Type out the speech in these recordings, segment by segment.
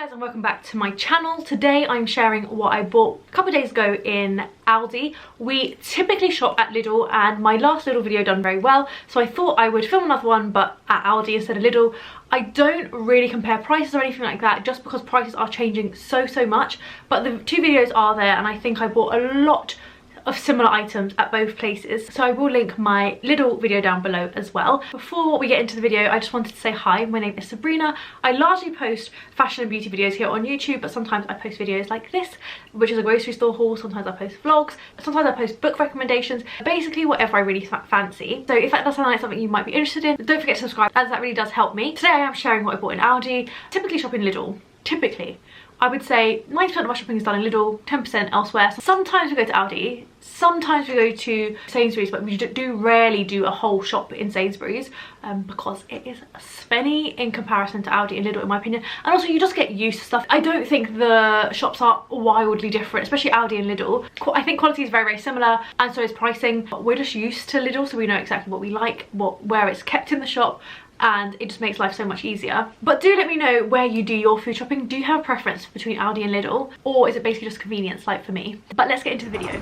Hi guys and welcome back to my channel. Today I'm sharing what I bought a couple of days ago in ALDI. We typically shop at Lidl and my last Lidl video done very well, so I thought I would film another one but at ALDI instead of Lidl. I don't really compare prices or anything like that just because prices are changing so much, but the two videos are there and I think I bought a lot of similar items at both places, so I will link my Lidl video down below as well. Before we get into the video, I just wanted to say hi, my name is Sabrina. I largely post fashion and beauty videos here on YouTube, but sometimes I post videos like this, which is a grocery store haul. Sometimes I post vlogs, sometimes I post book recommendations, basically whatever I really fancy. So if that does sound like something you might be interested in, don't forget to subscribe as that really does help me. Today I am sharing what I bought in ALDI. Typically shop in Lidl, I would say 90% of my shopping is done in Lidl, 10% elsewhere. So sometimes we go to ALDI, sometimes we go to Sainsbury's, but we do rarely do a whole shop in Sainsbury's because it is spenny in comparison to ALDI and Lidl in my opinion. And also you just get used to stuff. I don't think the shops are wildly different, especially ALDI and Lidl. I think quality is very similar and so is pricing, but we're just used to Lidl, so we know exactly what we like, where it's kept in the shop, and it just makes life so much easier. But do let me know where you do your food shopping. Do you have a preference between ALDI and Lidl, or is it basically just convenience like for me? But let's get into the video.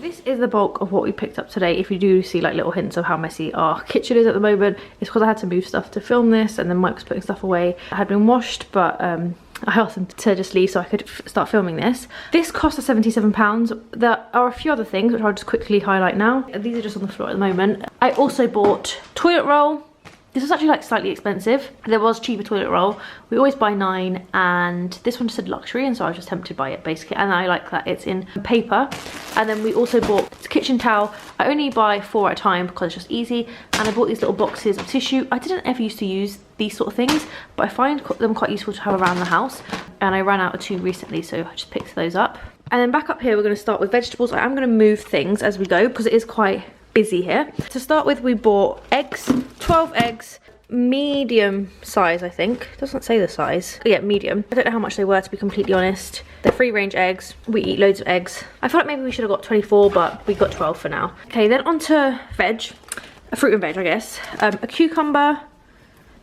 This is the bulk of what we picked up today. If you do see like little hints of how messy our kitchen is at the moment, it's because I had to move stuff to film this, and then Mike was putting stuff away. It had been washed, but I asked him to just leave so I could start filming this. This cost us £77. There are a few other things which I'll just quickly highlight now. These are just on the floor at the moment. I also bought toilet roll. This was actually like slightly expensive. There was cheaper toilet roll. We always buy 9, and this one just said luxury, and so I was just tempted by it basically. And I like that it's in paper. And then we also bought kitchen towel. I only buy 4 at a time because it's just easy. And I bought these little boxes of tissue. I didn't ever used to use these sort of things, but I find them quite useful to have around the house. And I ran out of 2 recently, so I just picked those up. And then back up here, we're going to start with vegetables. I am going to move things as we go because it is quite busy here. To start with, we bought eggs, 12 eggs, medium size, I think. It doesn't say the size. Yeah, medium. I don't know how much they were, to be completely honest. They're free range eggs. We eat loads of eggs. I feel like maybe we should have got 24, but we got 12 for now. Okay, then onto veg, fruit and veg, I guess. A cucumber.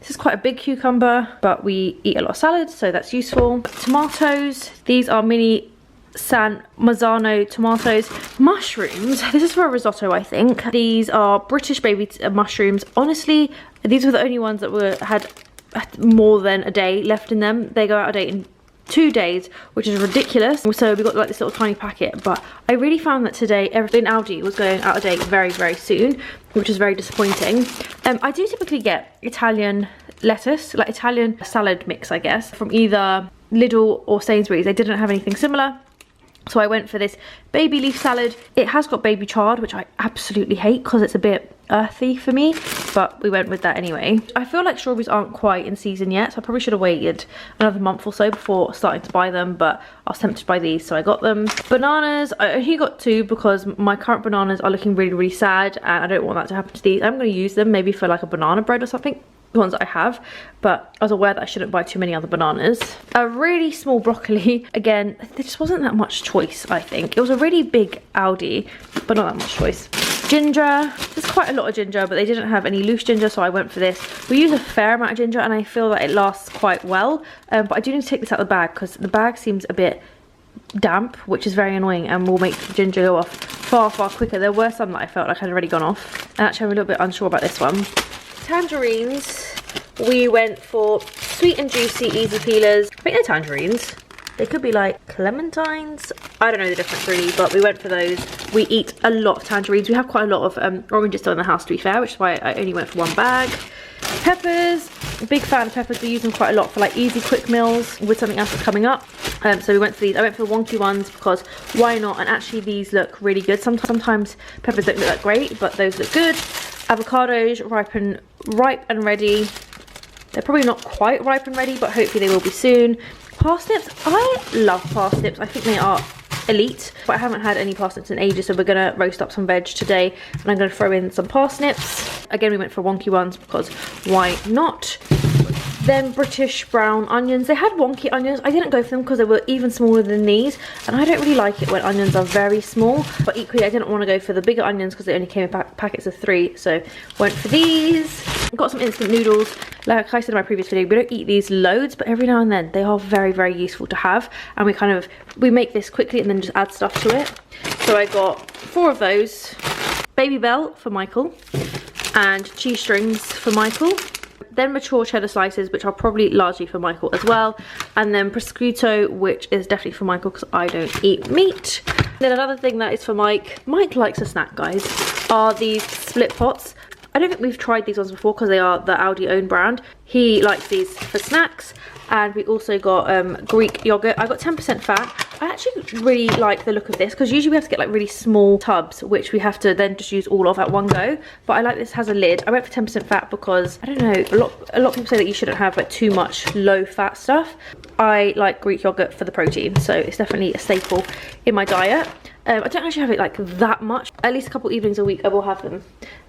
This is quite a big cucumber, but we eat a lot of salad, so that's useful. Tomatoes. These are mini San Marzano tomatoes. Mushrooms, this is for a risotto, I think. These are British baby mushrooms. Honestly, these were the only ones that had more than a day left in them. They go out of date in 2 days, which is ridiculous. So we got like this little tiny packet, but I really found that today everything in ALDI was going out of date very soon, which is very disappointing. I do typically get Italian lettuce, like Italian salad mix, I guess, from either Lidl or Sainsbury's. They didn't have anything similar, so I went for this baby leaf salad. It has got baby chard, which I absolutely hate because it's a bit earthy for me, but we went with that anyway. I feel like strawberries aren't quite in season yet, so I probably should have waited another month or so before starting to buy them, but I was tempted by these, so I got them. Bananas, I only got 2 because my current bananas are looking really sad, and I don't want that to happen to these. I'm going to use them maybe for like a banana bread or something, the ones that I have, but I was aware that I shouldn't buy too many other bananas. A really small broccoli. Again, there just wasn't that much choice, I think. It was a really big ALDI, but not that much choice. Ginger, there's quite a lot of ginger, but they didn't have any loose ginger, so I went for this. We use a fair amount of ginger and I feel that it lasts quite well, but I do need to take this out of the bag because the bag seems a bit damp, which is very annoying and will make the ginger go off far quicker. There were some that I felt like had already gone off, and actually I'm a little bit unsure about this one. Tangerines, we went for sweet and juicy easy peelers. I think they're tangerines. They could be like clementines. I don't know the difference really, but we went for those. We eat a lot of tangerines. We have quite a lot of oranges still in the house, to be fair, which is why I only went for 1 bag. Peppers, big fan of peppers. We use them quite a lot for like easy quick meals with something else that's coming up. So we went for these. I went for the wonky ones because why not? And actually these look really good. Sometimes peppers don't look that great, but those look good. Avocados, ripe and ready. They're probably not quite ripe and ready, but hopefully they will be soon. Parsnips, I love parsnips. I think they are elite, but I haven't had any parsnips in ages, so we're gonna roast up some veg today and I'm gonna throw in some parsnips. Again, we went for wonky ones because why not? Then British brown onions. They had wonky onions. I didn't go for them because they were even smaller than these, and I don't really like it when onions are very small, but equally I didn't want to go for the bigger onions because they only came in packets of 3, so went for these. Got some instant noodles. Like I said in my previous video, we don't eat these loads, but every now and then they are very, very useful to have, and we make this quickly and then just add stuff to it. So I got 4 of those. Baby Bell for Michael, and cheese strings for Michael. Then mature cheddar slices, which are probably largely for Michael as well. And then prosciutto, which is definitely for Michael because I don't eat meat. Then another thing that is for Mike likes a snack, guys, are these split pots. I don't think we've tried these ones before because they are the ALDI own brand. He likes these for snacks. And we also got Greek yogurt. I got 10% fat. I actually really like the look of this because usually we have to get like really small tubs, which we have to then just use all of at one go. But I like this has a lid. I went for 10% fat because I don't know, a lot of people say that you shouldn't have like too much low fat stuff. I like Greek yogurt for the protein, so it's definitely a staple in my diet. I don't actually have it like that much. At least a couple evenings a week I will have them.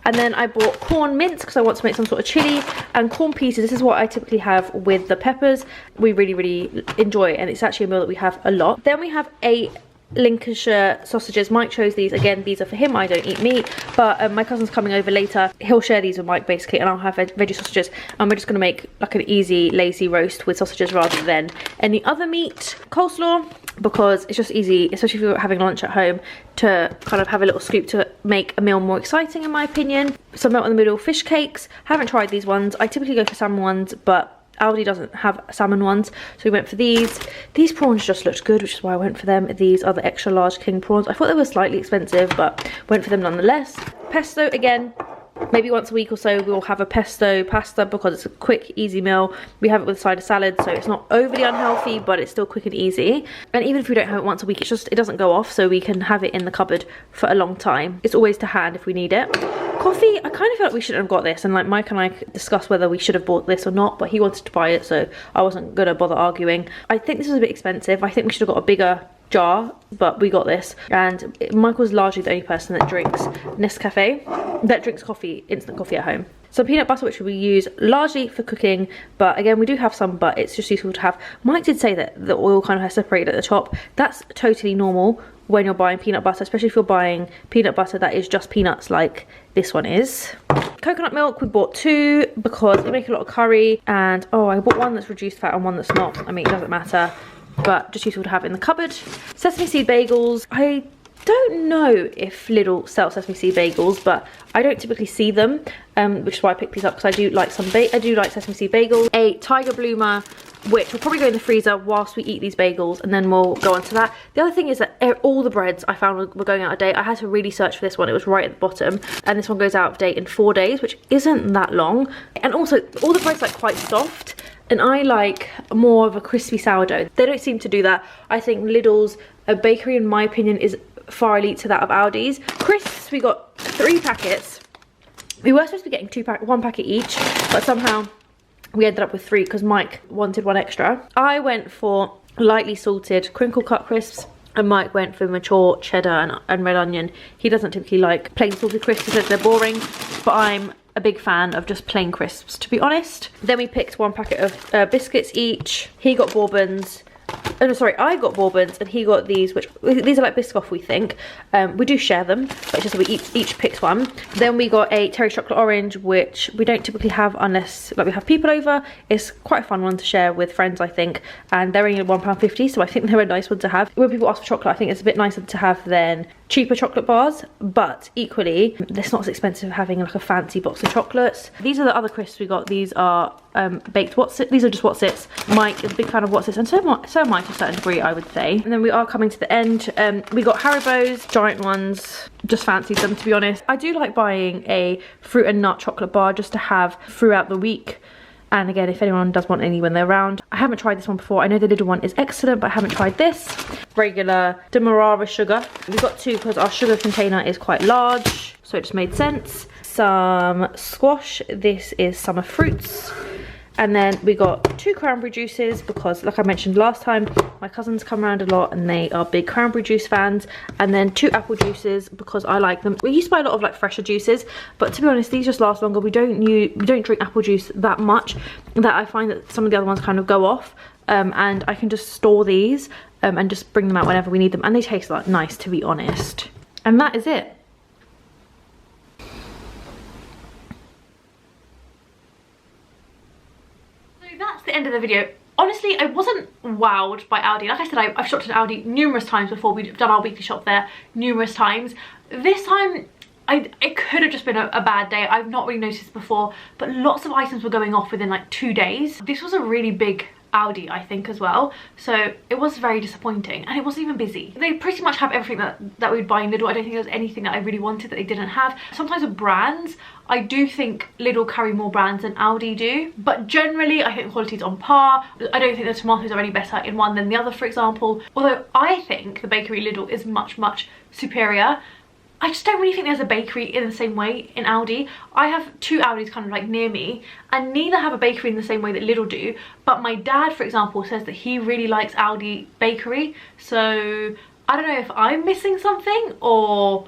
And then I bought corn mince because I want to make some sort of chili, and corn pieces. This is what I typically have with the peppers. We really, really enjoy it, and it's actually a meal that we have a lot. Then we have 8 Lincolnshire sausages. Mike chose these. Again, these are for him. I don't eat meat, but my cousin's coming over later. He'll share these with Mike basically, and I'll have veggie sausages, and we're just going to make like an easy lazy roast with sausages rather than any other meat. Coleslaw, because it's just easy, especially if you're having lunch at home, to kind of have a little scoop to make a meal more exciting in my opinion. Some melt in the middle fish cakes. Haven't tried these ones. I typically go for salmon ones, but ALDI doesn't have salmon ones, so we went for these. These prawns just looked good, which is why I went for them. These are the extra large king prawns. I thought they were slightly expensive, but went for them nonetheless. Pesto again. Maybe once a week or so we'll have a pesto pasta because it's a quick, easy meal. We have it with a side of salad, so it's not overly unhealthy, but it's still quick and easy. And even if we don't have it once a week, it doesn't go off, so we can have it in the cupboard for a long time. It's always to hand if we need it. Coffee, I kind of feel like we shouldn't have got this, and like Mike and I discussed whether we should have bought this or not, but he wanted to buy it, so I wasn't gonna bother arguing. I think this was a bit expensive. I think we should have got a bigger jar, but we got this. And Michael's largely the only person that drinks Nescafe, that drinks coffee, instant coffee at home. Some peanut butter, which we use largely for cooking, but again we do have some, but it's just useful to have. Mike did say that the oil kind of has separated at the top. That's totally normal when you're buying peanut butter, especially if you're buying peanut butter that is just peanuts like this one is. Coconut milk, we bought 2 because we make a lot of curry, and oh, I bought one that's reduced fat and one that's not. I mean, it doesn't matter, but just useful to have in the cupboard. Sesame seed bagels. I don't know if Lidl sells sesame seed bagels, but I don't typically see them, which is why I picked these up, because I do like sesame seed bagels. A Tiger Bloomer, which will probably go in the freezer whilst we eat these bagels, and then we'll go on to that. The other thing is that all the breads I found were going out of date. I had to really search for this one. It was right at the bottom, and this one goes out of date in 4 days, which isn't that long. And also all the bread's like quite soft, and I like more of a crispy sourdough. They don't seem to do that. I think Lidl's bakery, in my opinion, is far elite to that of ALDI's. Crisps, we got 3 packets. We were supposed to be getting 1 packet each, but somehow we ended up with 3 because Mike wanted 1 extra. I went for lightly salted crinkle cut crisps, and Mike went for mature cheddar and red onion. He doesn't typically like plain salted crisps because they're boring, but I'm a big fan of just plain crisps, to be honest. Then we picked 1 packet of biscuits each. He got bourbons. Oh no, sorry, I got bourbons and he got these, which these are like Biscoff, we think. We do share them, but it's just that we each picked one. Then we got a Terry Chocolate Orange, which we don't typically have unless like we have people over. It's quite a fun one to share with friends, I think, and they're only £1.50, so I think they're a nice one to have. When people ask for chocolate, I think it's a bit nicer to have than cheaper chocolate bars, but equally it's not as expensive having like a fancy box of chocolates. These are the other crisps we got. These are baked Wotsits. These are just Wotsits. Mike is a big fan of Wotsits, and so am I to a certain degree, I would say. And then we are coming to the end. We got Haribo's, giant ones. Just fancied them, to be honest. I do like buying a fruit and nut chocolate bar just to have throughout the week. And again, if anyone does want any when they're around. I haven't tried this one before. I know the little one is excellent, but I haven't tried this. Regular Demerara sugar. We got 2 because our sugar container is quite large, so it just made sense. Some squash. This is summer fruits. And then we got 2 cranberry juices because, like I mentioned last time, my cousins come around a lot and they are big cranberry juice fans. And then 2 apple juices because I like them. We used to buy a lot of like fresher juices, but to be honest, these just last longer. We don't drink apple juice that much, that I find that some of the other ones kind of go off. And I can just store these and just bring them out whenever we need them. And they taste like nice, to be honest. And that is it. That's the end of the video. Honestly, I wasn't wowed by Aldi. Like I said, I've shopped at Aldi numerous times before. We've done our weekly shop there numerous times. This time, it could have just been a bad day. I've not really noticed before, but lots of items were going off within like 2 days. This was a really big Aldi, I think, as well, so it was very disappointing, and it wasn't even busy. They pretty much have everything that we'd buy in Lidl. I don't think there's anything that I really wanted that they didn't have. Sometimes with brands, I do think Lidl carry more brands than Aldi do, but generally I think the quality's on par. I don't think the tomatoes are any better in one than the other, for example, although I think the bakery Lidl is much superior. I just don't really think there's a bakery in the same way in Aldi. I have 2 Aldis kind of like near me, and neither have a bakery in the same way that Lidl do. But my dad, for example, says that he really likes Aldi bakery. So I don't know if I'm missing something or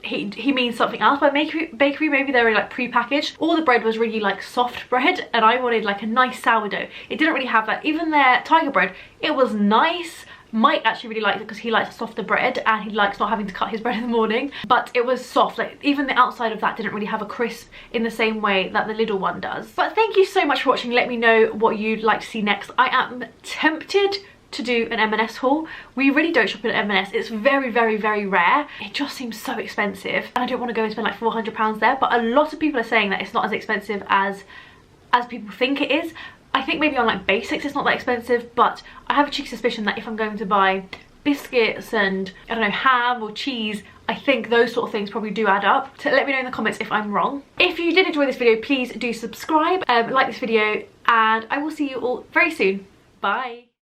he means something else by bakery. Maybe they're like pre-packaged. All the bread was really like soft bread, and I wanted like a nice sourdough. It didn't really have that. Even their tiger bread, it was nice. Mike actually really liked it because he likes a softer bread and he likes not having to cut his bread in the morning, but it was soft. Like even the outside of that didn't really have a crisp in the same way that the Lidl one does. But thank you so much for watching. Let me know what you'd like to see next. I am tempted to do an M&S haul. We really don't shop at M&S. It's very rare. It just seems so expensive and I don't want to go and spend like £400 there, but a lot of people are saying that it's not as expensive as people think it is. I think maybe on like basics it's not that expensive, but I have a cheeky suspicion that if I'm going to buy biscuits and I don't know, ham or cheese, I think those sort of things probably do add up. So let me know in the comments if I'm wrong. If you did enjoy this video, please do subscribe, like this video, and I will see you all very soon. Bye.